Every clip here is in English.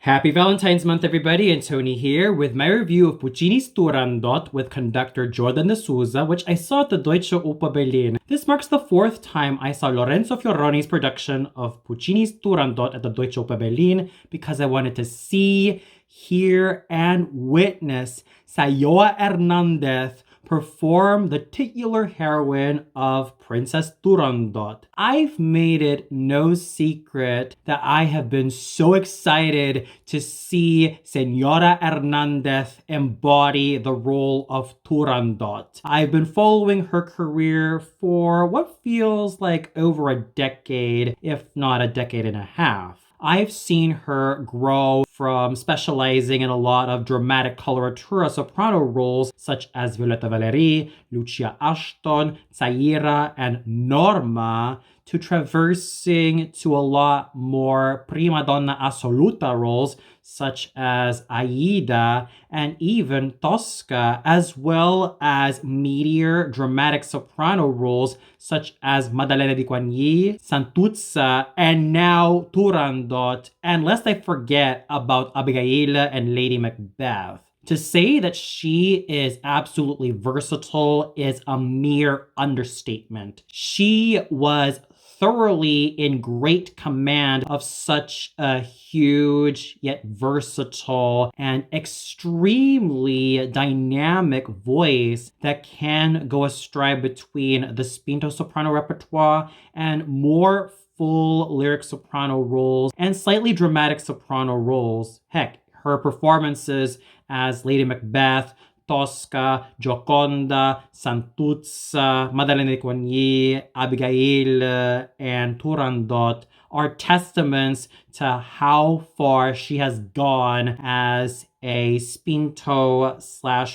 Happy Valentine's Month, everybody, and Tony here with my review of Puccini's Turandot with conductor Jordan de Souza, which I saw at the Deutsche Oper Berlin. This marks the fourth time I saw Lorenzo Fioroni's production of Puccini's Turandot at the Deutsche Oper Berlin because I wanted to see, hear, and witness Saioa Hernández perform the titular heroine of Princess Turandot. I've made it no secret that I have been so excited to see Señora Hernández embody the role of Turandot. I've been following her career for what feels like over a decade, if not a decade and a half. I've seen her grow from specializing in a lot of dramatic coloratura soprano roles such as Violetta Valéry, Lucia Ashton, Zaira, and Norma, to traversing to a lot more prima donna assoluta roles such as Aida and even Tosca, as well as meteor dramatic soprano roles such as Maddalena di Coigny, Santuzza, and now Turandot, and lest I forget about Abigail and Lady Macbeth. To say that she is absolutely versatile is a mere understatement. She was thoroughly in great command of such a huge yet versatile and extremely dynamic voice that can go astride between the spinto soprano repertoire and more full lyric soprano roles and slightly dramatic soprano roles. Heck, her performances as Lady Macbeth, Tosca, Gioconda, Santuzza, Maddalena di Coigny, Abigail, and Turandot are testaments to how far she has gone as a spinto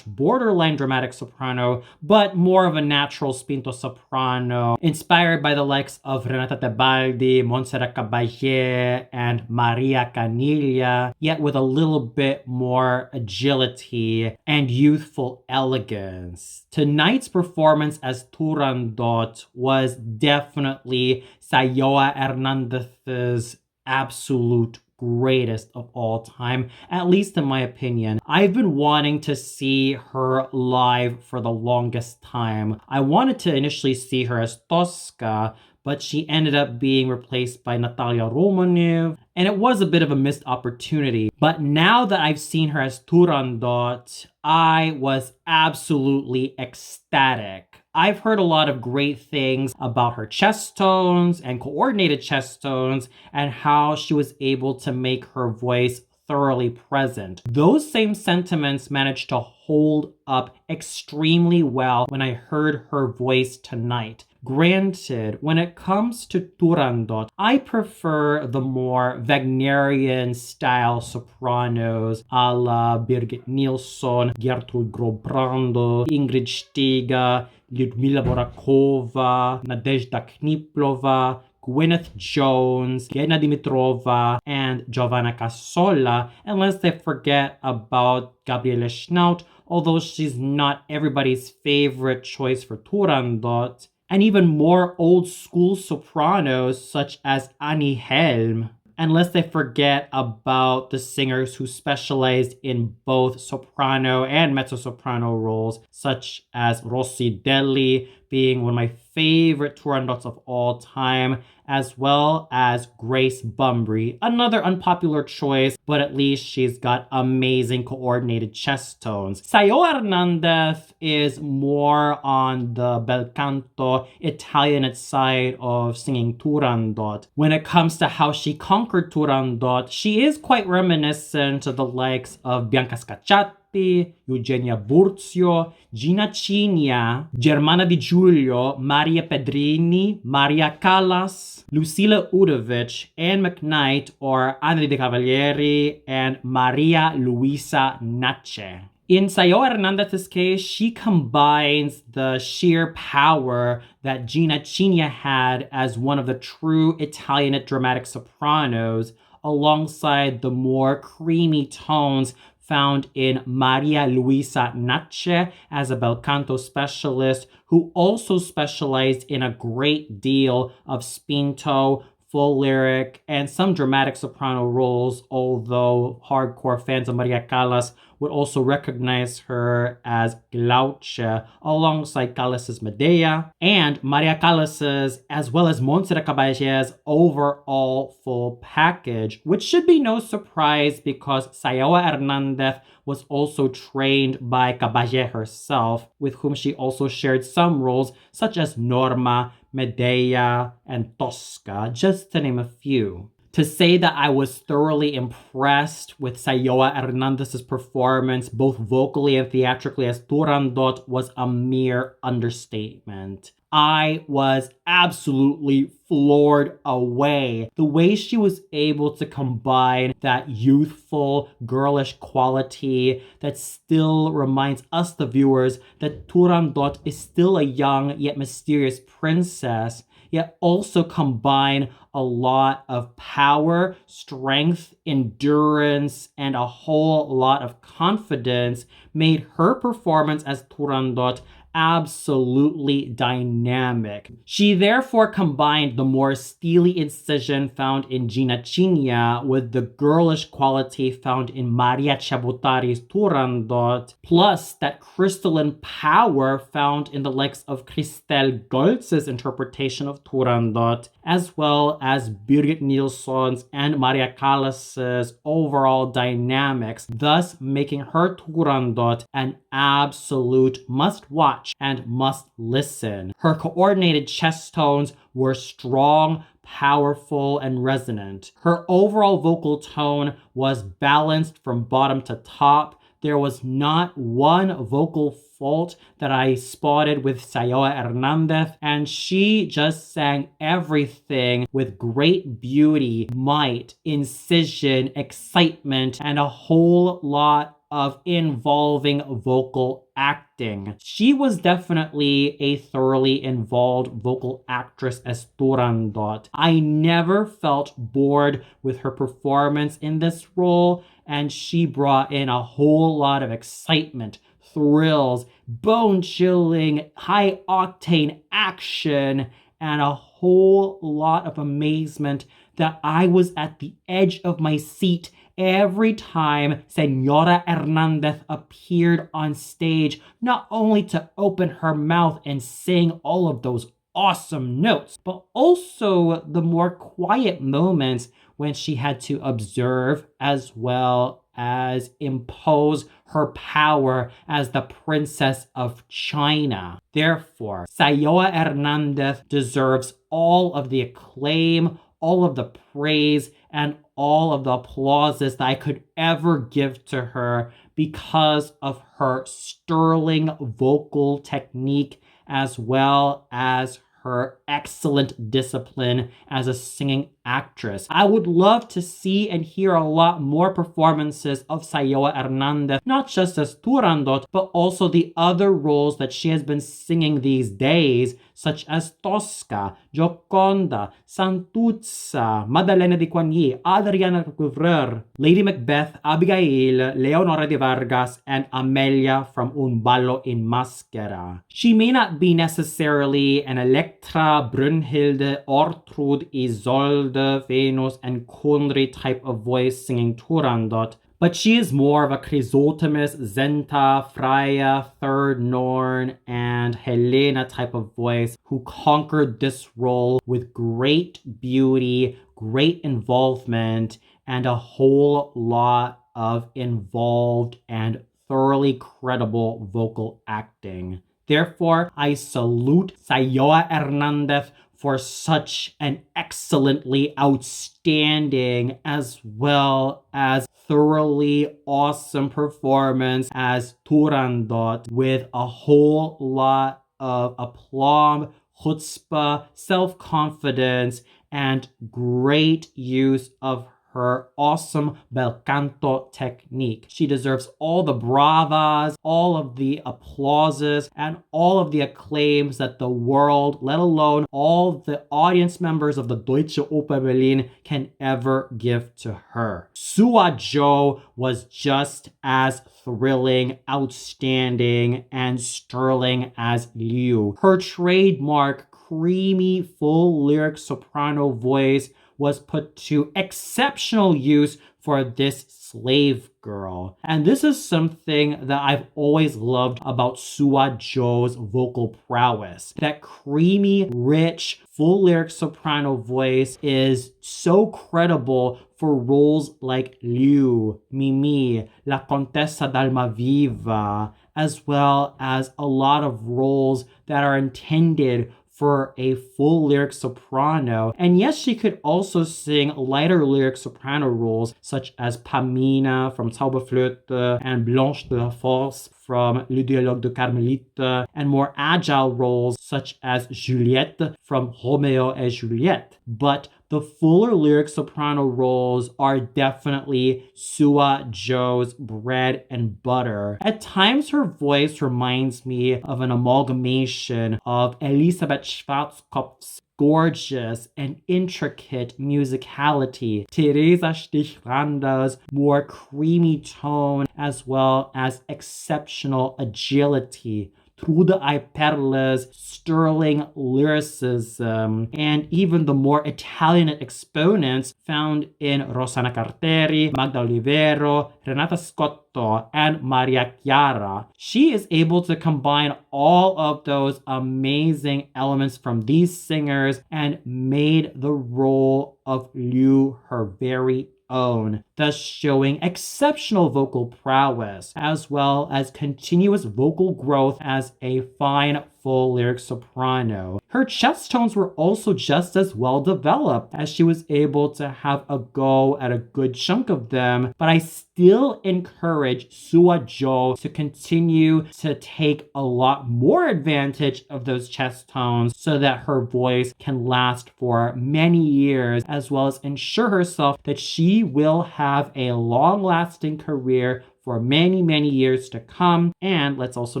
/ borderline dramatic soprano, but more of a natural spinto soprano, inspired by the likes of Renata Tebaldi, Montserrat Caballé, and Maria Caniglia, yet with a little bit more agility and youthful elegance. Tonight's performance as Turandot was definitely Saioa Hernández's absolute greatest of all time, at least in my opinion. I've been wanting to see her live for the longest time. I wanted to initially see her as Tosca, but she ended up being replaced by Natalia Romanev, and it was a bit of a missed opportunity. But now that I've seen her as Turandot, I was absolutely ecstatic. I've heard a lot of great things about her chest tones and coordinated chest tones and how she was able to make her voice thoroughly present. Those same sentiments managed to hold up extremely well when I heard her voice tonight. Granted, when it comes to Turandot, I prefer the more Wagnerian style sopranos a la Birgit Nilsson, Gertrud Grobrando, Ingrid Stiga, Lyudmila Borakova, Nadezhda Kniplova, Gwyneth Jones, Yelena Dimitrova, and Giovanna Cassola, unless they forget about Gabriele Schnaut, although she's not everybody's favorite choice for Turandot, and even more old-school sopranos such as Annie Helm, unless they forget about the singers who specialized in both soprano and mezzo-soprano roles, such as Rossi Deli, being one of my favorite Turandots of all time, as well as Grace Bumbry, another unpopular choice, but at least she's got amazing coordinated chest tones. Saioa Hernández is more on the bel canto Italianate side of singing Turandot. When it comes to how she conquered Turandot, she is quite reminiscent of the likes of Bianca Scacciatti, Eugenia Burzio, Gina Cigna, Germana Di Giulio, Maria Pedrini, Maria Callas, Lucilla Udovic, Anne McKnight, or Anna de Cavalieri, and Maria Luisa Nace. In Saioa Hernández's case, she combines the sheer power that Gina Cigna had as one of the true Italianate dramatic sopranos, alongside the more creamy tones found in Maria Luisa Nace as a bel canto specialist, who also specialized in a great deal of spinto, full lyric, and some dramatic soprano roles, although hardcore fans of Maria Callas would also recognize her as Glauce alongside Callas's Medea and Maria Callas's as well as Montserrat Caballé's overall full package, which should be no surprise because Saioa Hernández was also trained by Caballé herself, with whom she also shared some roles such as Norma, Medea, and Tosca, just to name a few. To say that I was thoroughly impressed with Saioa Hernández's performance, both vocally and theatrically as Turandot, was a mere understatement. I was absolutely floored away. The way she was able to combine that youthful, girlish quality that still reminds us, the viewers, that Turandot is still a young yet mysterious princess, yet also combine a lot of power, strength, endurance, and a whole lot of confidence, made her performance as Turandot absolutely dynamic. She therefore combined the more steely incision found in Gina Cinia with the girlish quality found in Maria Chabutari's Turandot, plus that crystalline power found in the likes of Christelle Goltz's interpretation of Turandot, as well as Birgit Nilsson's and Maria Callas's overall dynamics, thus making her Turandot an absolute must-watch and must listen. Her coordinated chest tones were strong, powerful, and resonant. Her overall vocal tone was balanced from bottom to top. There was not one vocal fault that I spotted with Saioa Hernández, and she just sang everything with great beauty, might, incision, excitement, and a whole lot of involving vocal acting. She was definitely a thoroughly involved vocal actress as Turandot. I never felt bored with her performance in this role, and she brought in a whole lot of excitement, thrills, bone-chilling, high-octane action, and a whole lot of amazement that I was at the edge of my seat every time Senora Hernández appeared on stage, not only to open her mouth and sing all of those awesome notes, but also the more quiet moments when she had to observe as well as impose her power as the Princess of China. Therefore, Saioa Hernández deserves all of the acclaim, all of the praise, and all of the applauses that I could ever give to her because of her sterling vocal technique as well as her excellent discipline as a singing actress. I would love to see and hear a lot more performances of Saioa Hernández, not just as Turandot, but also the other roles that she has been singing these days, such as Tosca, Gioconda, Santuzza, Maddalena di Coigny, Adriana Couvreur, Lady Macbeth, Abigail, Leonora de Vargas, and Amelia from Un ballo in Maschera. She may not be necessarily an Electra, Brünnhilde, Ortrud, Isolde, Venus, and Kunri type of voice singing Turandot, but she is more of a Chrysothemis, Zenta, Freya, Third Norn, and Helena type of voice who conquered this role with great beauty, great involvement, and a whole lot of involved and thoroughly credible vocal acting. Therefore, I salute Saioa Hernández for such an excellently outstanding as well as thoroughly awesome performance as Turandot with a whole lot of aplomb, chutzpah, self-confidence, and great use of her awesome bel canto technique. She deserves all the bravas, all of the applauses, and all of the acclaims that the world, let alone all the audience members of the Deutsche Oper Berlin, can ever give to her. Sua Zhou was just as thrilling, outstanding, and sterling as Liu. Her trademark creamy, full lyric soprano voice was put to exceptional use for this slave girl. And this is something that I've always loved about Sua Jo's vocal prowess. That creamy, rich, full lyric soprano voice is so credible for roles like Liu, Mimi, La Contessa d'Almaviva, as well as a lot of roles that are intended for a full lyric soprano. And yes, she could also sing lighter lyric soprano roles such as Pamina from Zauberflöte and Blanche de la Force from Le Dialogue de Carmelite, and more agile roles such as Juliette from Romeo et Juliette. But the fuller lyric soprano roles are definitely Sua Jo's bread and butter. At times, her voice reminds me of an amalgamation of Elisabeth Schwarzkopf's gorgeous and intricate musicality, Teresa Stichrander's more creamy tone, as well as exceptional agility, Trude Eiperle's sterling lyricism, and even the more Italian exponents found in Rosanna Carteri, Magda Olivero, Renata Scotto, and Maria Chiara. She is able to combine all of those amazing elements from these singers and made the role of Liu her very own, thus showing exceptional vocal prowess, as well as continuous vocal growth as a fine full lyric soprano. Her chest tones were also just as well developed, as she was able to have a go at a good chunk of them, but I still encourage Sua Jo to continue to take a lot more advantage of those chest tones so that her voice can last for many years, as well as ensure herself that she will have a long-lasting career for many, many years to come. And let's also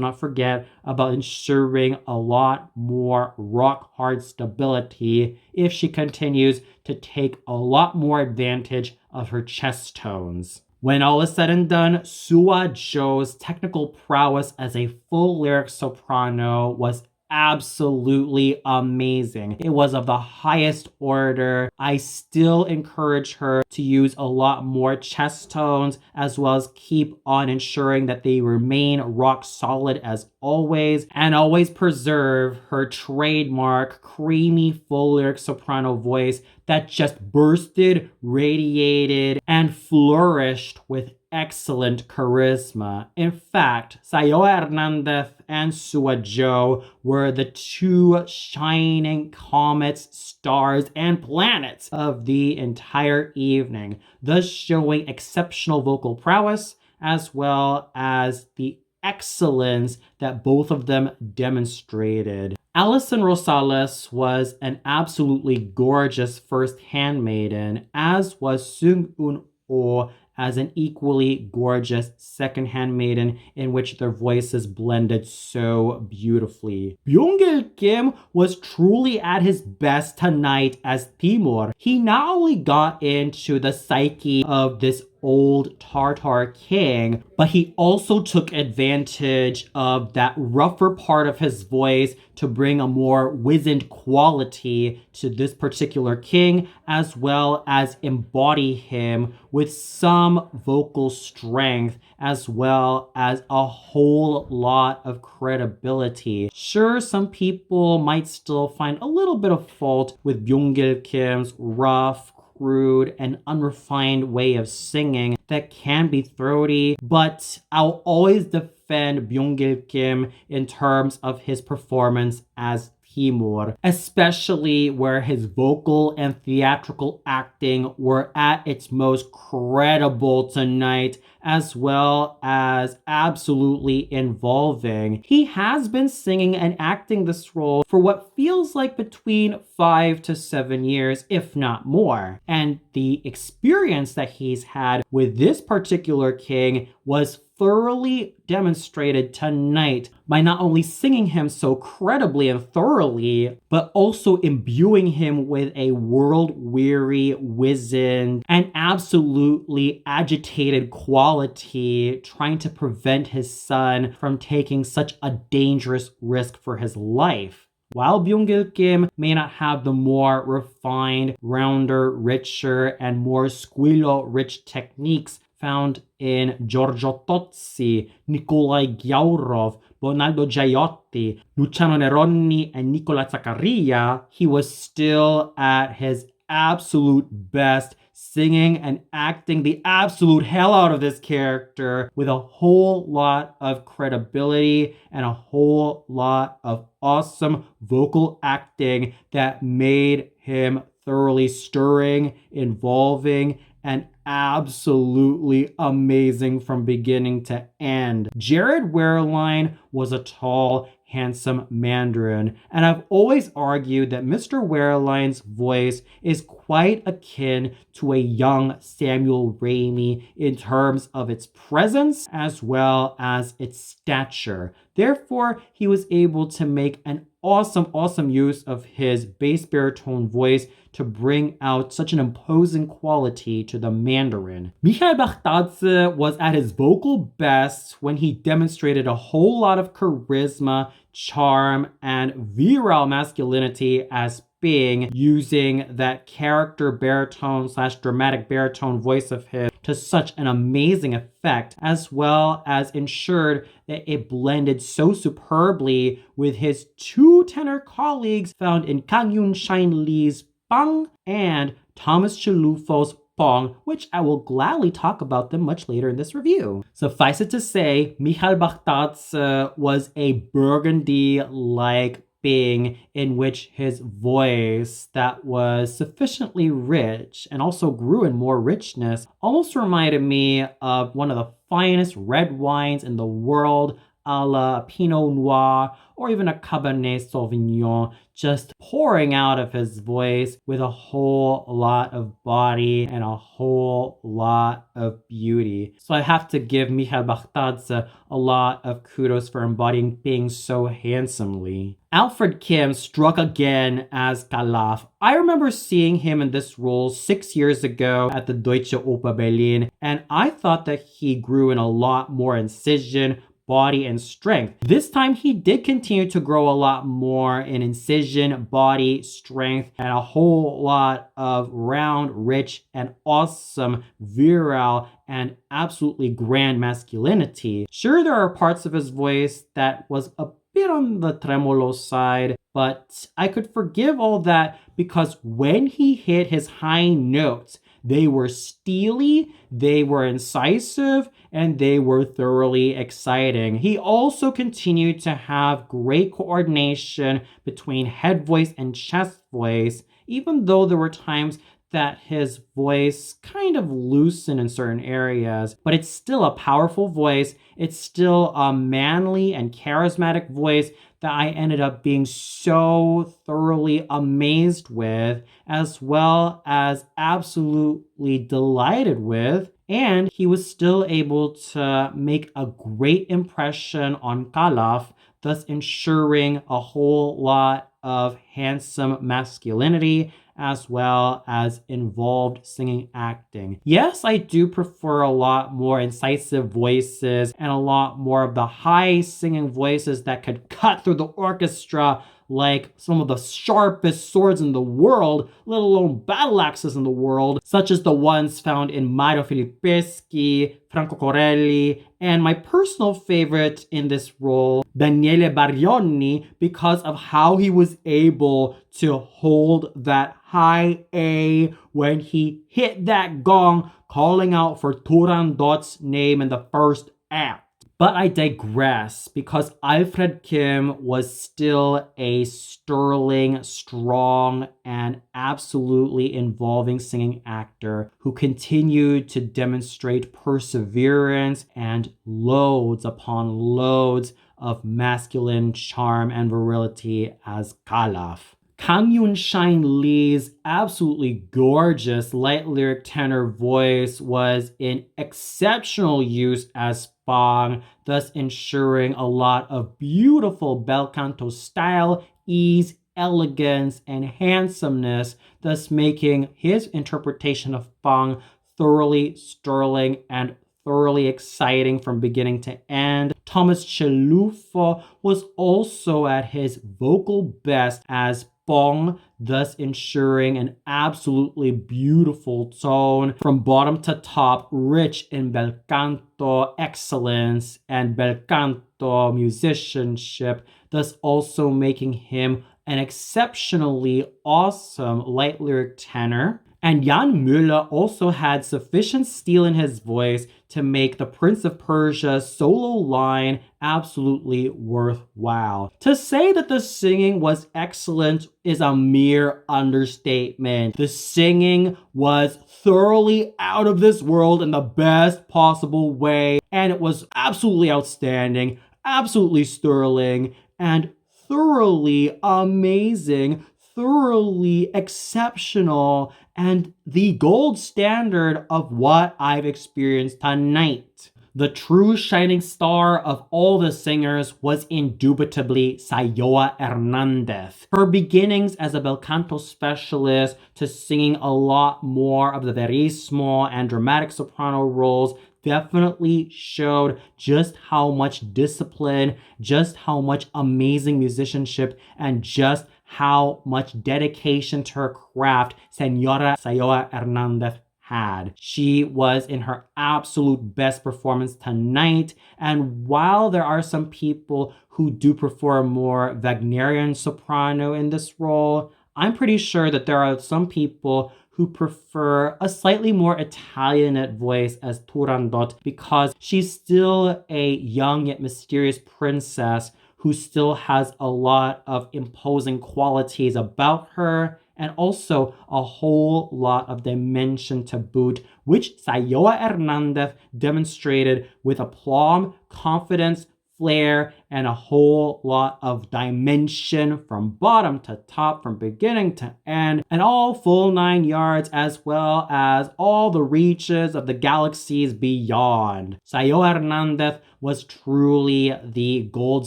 not forget about ensuring a lot more rock hard stability if she continues to take a lot more advantage of her chest tones. When all is said and done, Sua Jo's technical prowess as a full lyric soprano was absolutely amazing. It was of the highest order. I still encourage her to use a lot more chest tones, as well as keep on ensuring that they remain rock solid as always, and always preserve her trademark creamy full lyric soprano voice that just bursted, radiated, and flourished with excellent charisma. In fact, Saioa Hernández and Sua Jo were the two shining comets, stars, and planets of the entire evening, thus showing exceptional vocal prowess as well as the excellence that both of them demonstrated. Alison Rosales was an absolutely gorgeous first handmaiden, as was Sung Un Oh as an equally gorgeous second handmaiden, in which their voices blended so beautifully. Byung-gil Kim was truly at his best tonight as Timur. He not only got into the psyche of this old Tartar king, but he also took advantage of that rougher part of his voice to bring a more wizened quality to this particular king, as well as embody him with some vocal strength, as well as a whole lot of credibility. Sure, some people might still find a little bit of fault with Byung-gil Kim's rough, rude, and unrefined way of singing that can be throaty, but I'll always defend Byung-gil Kim in terms of his performance as Timur, especially where his vocal and theatrical acting were at its most credible tonight, as well as absolutely involving. He has been singing and acting this role for what feels like between 5 to 7 years, if not more. And the experience that he's had with this particular king was thoroughly demonstrated tonight by not only singing him so credibly and thoroughly, but also imbuing him with a world-weary, wizened, and absolutely agitated quality, trying to prevent his son from taking such a dangerous risk for his life. While Byung-gil Kim may not have the more refined, rounder, richer, and more squillo-rich techniques found in Giorgio Tozzi, Nikolai Gyaurov, Bonaldo Gioiotti, Luciano Neroni, and Nicola Zaccaria, he was still at his absolute best, singing and acting the absolute hell out of this character with a whole lot of credibility and a whole lot of awesome vocal acting that made him thoroughly stirring, involving, and absolutely amazing from beginning to end. Jared Wehrlein was a tall, handsome Mandarin, and I've always argued that Mr. Wehrlein's voice is quite akin to a young Samuel Raimi in terms of its presence as well as its stature. Therefore, he was able to make an awesome use of his bass baritone voice to bring out such an imposing quality to the Mandarin. Mikhail Baghdadze was at his vocal best when he demonstrated a whole lot of charisma, charm, and virile masculinity as Bing, using that character baritone / dramatic baritone voice of his to such an amazing effect, as well as ensured that it blended so superbly with his two tenor colleagues found in Kang Yoon-shine Lee's Bang and Thomas Chilufo's Bong, which I will gladly talk about them much later in this review. Suffice it to say, Mikhail Baghdadze was a Burgundy-like Bing in which his voice that was sufficiently rich and also grew in more richness almost reminded me of one of the finest red wines in the world, a la Pinot Noir or even a Cabernet Sauvignon, just pouring out of his voice with a whole lot of body and a whole lot of beauty. So I have to give Mikhail Baghdadze a lot of kudos for embodying Bing so handsomely. Alfred Kim struck again as Calaf. I remember seeing him in this role 6 years ago at the Deutsche Oper Berlin, and I thought that he grew in a lot more incision, body, and strength. This time he did continue to grow a lot more in incision, body, strength, and a whole lot of round, rich, and awesome virile and absolutely grand masculinity. Sure, there are parts of his voice that was a bit on the tremolo side, but I could forgive all that because when he hit his high notes, they were steely, they were incisive, and they were thoroughly exciting. He also continued to have great coordination between head voice and chest voice, even though there were times that his voice kind of loosened in certain areas, but it's still a powerful voice. It's still a manly and charismatic voice that I ended up being so thoroughly amazed with, as well as absolutely delighted with. And he was still able to make a great impression on Calaf, thus ensuring a whole lot of handsome masculinity as well as involved singing acting. Yes, I do prefer a lot more incisive voices and a lot more of the high singing voices that could cut through the orchestra like some of the sharpest swords in the world, let alone battle axes in the world, such as the ones found in Mario Filippeschi, Franco Corelli, and my personal favorite in this role, Daniele Barioni, because of how he was able to hold that high A when he hit that gong, calling out for Turandot's name in the first act. But I digress, because Alfred Kim was still a sterling, strong, and absolutely involving singing actor who continued to demonstrate perseverance and loads upon loads of masculine charm and virility as Calaf. Kang Yoon-shine Lee's absolutely gorgeous light lyric tenor voice was in exceptional use as Bang, thus ensuring a lot of beautiful bel canto style, ease, elegance, and handsomeness, thus making his interpretation of Bang thoroughly sterling and thoroughly exciting from beginning to end. Thomas Chalupa was also at his vocal best as Pong, thus ensuring an absolutely beautiful tone from bottom to top, rich in bel canto excellence and bel canto musicianship, thus also making him an exceptionally awesome light lyric tenor. And Jan Müller also had sufficient steel in his voice to make the Prince of Persia's solo line absolutely worthwhile. To say that the singing was excellent is a mere understatement. The singing was thoroughly out of this world in the best possible way, and it was absolutely outstanding, absolutely sterling, and thoroughly amazing, thoroughly exceptional, and the gold standard of what I've experienced tonight. The true shining star of all the singers was indubitably Saioa Hernández. Her beginnings as a bel canto specialist to singing a lot more of the verismo and dramatic soprano roles definitely showed just how much discipline, just how much amazing musicianship, and just how much dedication to her craft Senora Saioa Hernández had. She was in her absolute best performance tonight, and while there are some people who do prefer more Wagnerian soprano in this role, I'm pretty sure that there are some people who prefer a slightly more Italianate voice as Turandot because she's still a young yet mysterious princess who still has a lot of imposing qualities about her and also a whole lot of dimension to boot, which Saioa Hernández demonstrated with aplomb, confidence, flair, and a whole lot of dimension from bottom to top, from beginning to end, and all full 9 yards, as well as all the reaches of the galaxies beyond. Saioa Hernández was truly the gold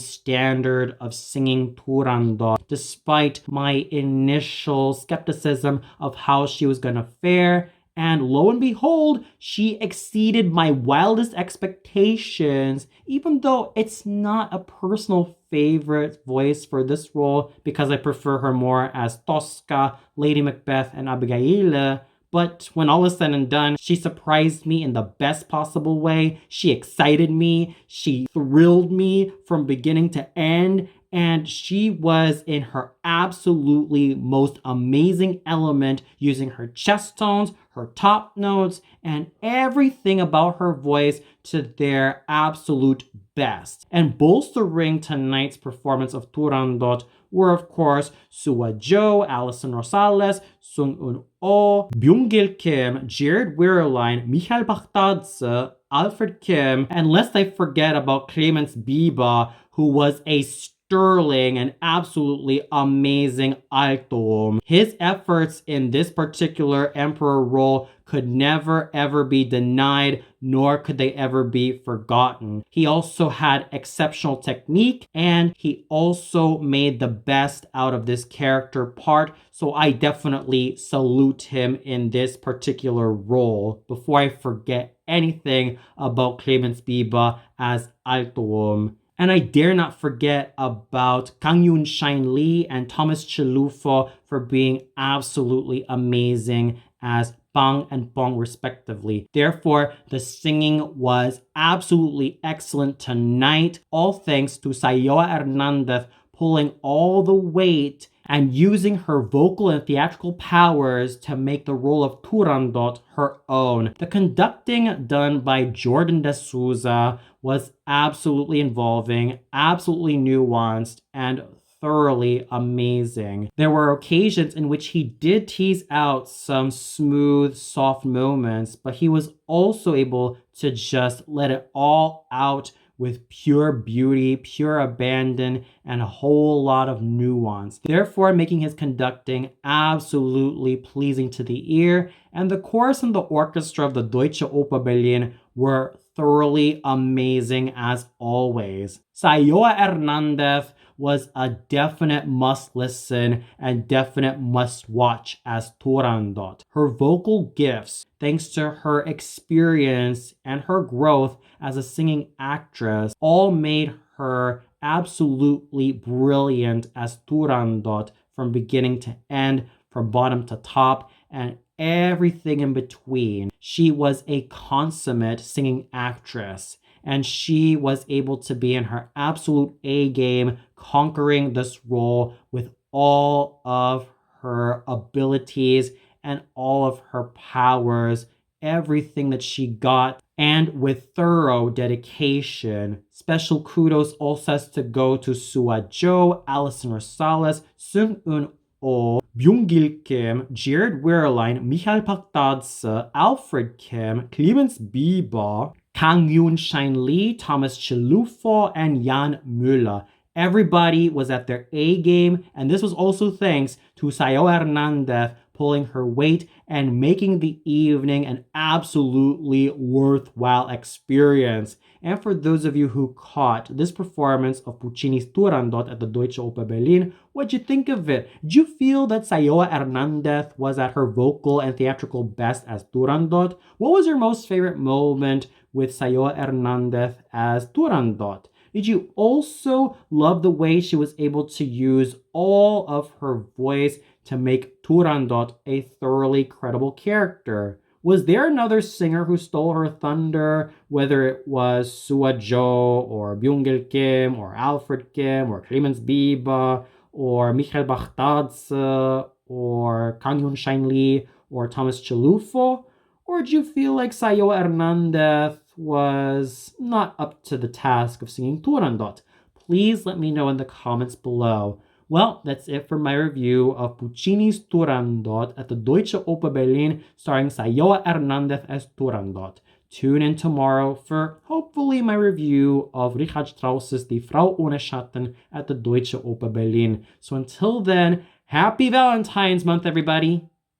standard of singing Turandot, despite my initial skepticism of how she was gonna fare. And lo and behold, she exceeded my wildest expectations, even though it's not a personal favorite voice for this role because I prefer her more as Tosca, Lady Macbeth, and Abigail. But when all is said and done, she surprised me in the best possible way. She excited me. She thrilled me from beginning to end. And she was in her absolutely most amazing element, using her chest tones, her top notes, and everything about her voice to their absolute best. And bolstering tonight's performance of Turandot were, of course, Sua Jo, Alison Rosales, Sung Un Oh, Byung-gil Kim, Jared Wehrlein, Michael Baghdadze, Alfred Kim, and lest I forget about Clemens Biba, who was a sterling and absolutely amazing alto. His efforts in this particular emperor role could never ever be denied, nor could they ever be forgotten. He also had exceptional technique, and he also made the best out of this character part, so I definitely salute him in this particular role. Before I forget anything about Clemens Biba as alto. And I dare not forget about Kang Yoon Shine Lee and Thomas Chalupa for being absolutely amazing as Bang and Pong respectively. Therefore, the singing was absolutely excellent tonight, all thanks to Saioa Hernández pulling all the weight and using her vocal and theatrical powers to make the role of Turandot her own. The conducting done by Jordan de Souza was absolutely involving, absolutely nuanced, and thoroughly amazing. There were occasions in which he did tease out some smooth, soft moments, but he was also able to just let it all out with pure beauty, pure abandon, and a whole lot of nuance, therefore making his conducting absolutely pleasing to the ear, and the chorus and the orchestra of the Deutsche Oper Berlin were thoroughly amazing as always. Saioa Hernández was a definite must listen and definite must watch as Turandot. Her vocal gifts, thanks to her experience and her growth as a singing actress, all made her absolutely brilliant as Turandot from beginning to end, from bottom to top, and everything in between. She was a consummate singing actress, and she was able to be in her absolute A game, conquering this role with all of her abilities and all of her powers, everything that she got, and with thorough dedication. Special kudos also has to go to Sua Jo, Alison Rosales, Sung Eun Oh, Byung-gil Kim, Jared Wehrlein, Michael Paktadse, Alfred Kim, Clemens Bieber, Kang Yoon Shine Lee, Thomas Chilufo, and Jan Müller. Everybody was at their A game, and this was also thanks to Saioa Hernández pulling her weight and making the evening an absolutely worthwhile experience. And for those of you who caught this performance of Puccini's Turandot at the Deutsche Oper Berlin, what'd you think of it? Did you feel that Saioa Hernández was at her vocal and theatrical best as Turandot? What was your most favorite moment with Saioa Hernández as Turandot? Did you also love the way she was able to use all of her voice to make Turandot a thoroughly credible character? Was there another singer who stole her thunder, whether it was Sua Jo or Byung-gil Kim or Alfred Kim or Clemens Bieber or Michael Bachtadze or Kang Yoon Shine Lee or Thomas Chilufo? Or did you feel like Saioa Hernández was not up to the task of singing Turandot? Please let me know in the comments below. Well, that's it for my review of Puccini's Turandot at the Deutsche Oper Berlin, starring Saioa Hernández as Turandot. Tune in tomorrow for hopefully my review of Richard Strauss's Die Frau ohne Schatten at the Deutsche Oper Berlin. So until then, happy Valentine's Month, everybody!